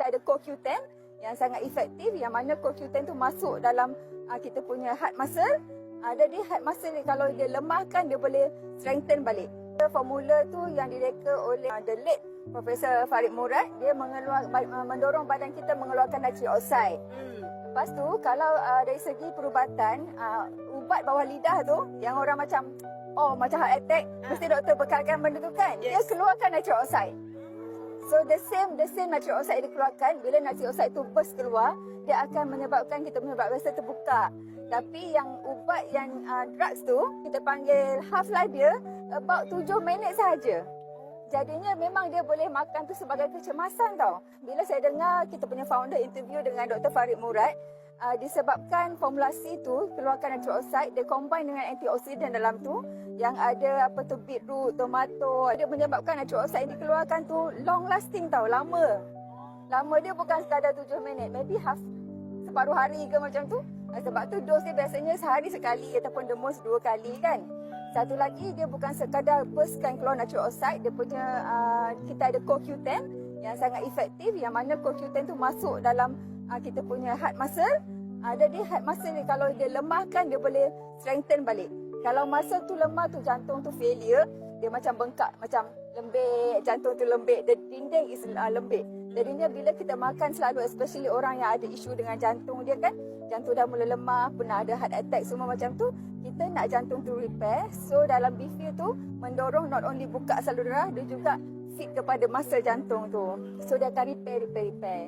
kita ada CoQ10 yang sangat efektif, yang mana CoQ10 tu masuk dalam kita punya heart muscle. Jadi heart muscle ni kalau dia lemahkan, dia boleh strengthen balik. Formula tu yang direka oleh the late Profesor Farid Murad, dia mendorong badan kita mengeluarkan nitric oxide. Lepas tu kalau dari segi perubatan, ubat bawah lidah tu yang orang macam macam heart attack, mesti doktor bekalkan benda tu kan. Dia keluarkan nitric oxide. So the same nitric oxide dikeluarkan, bila nitric oxide tu burst keluar, dia akan menyebabkan kita punya blood vessel terbuka. Tapi yang ubat yang drugs tu, kita panggil half-life dia about 7 minit sahaja. Jadinya memang dia boleh makan tu sebagai kecemasan tau. Bila saya dengar kita punya founder interview dengan Dr. Farid Murad, disebabkan formulasi tu keluarkan nitric oxide, dia combine dengan antioksidan dalam tu, yang ada beetroot, tomato, dia menyebabkan nitric oxide yang dikeluarkan tu long lasting tau, lama. Lama dia bukan sekadar 7 minit, maybe separuh hari ke macam tu. Sebab tu dos dia biasanya sehari sekali ataupun the most 2 kali kan. Satu lagi, dia bukan sekadar burstkan keluar nitric oxide, dia punya kita ada CoQ10 yang sangat efektif, yang mana CoQ10 tu masuk dalam kita punya heart muscle. Jadi heart muscle ni kalau dia lemahkan, dia boleh strengthen balik. Kalau muscle tu lemah tu, jantung tu failure, dia macam bengkak, macam lembik, jantung tu lembik, the dinding is lembik. Jadinya bila kita makan selalu, especially orang yang ada isu dengan jantung dia kan, jantung dah mula lemah, pernah ada heart attack semua macam tu, kita nak jantung tu repair. So dalam Beefeal tu mendorong not only buka salur darah, dia juga fit kepada muscle jantung tu. So dia akan repair.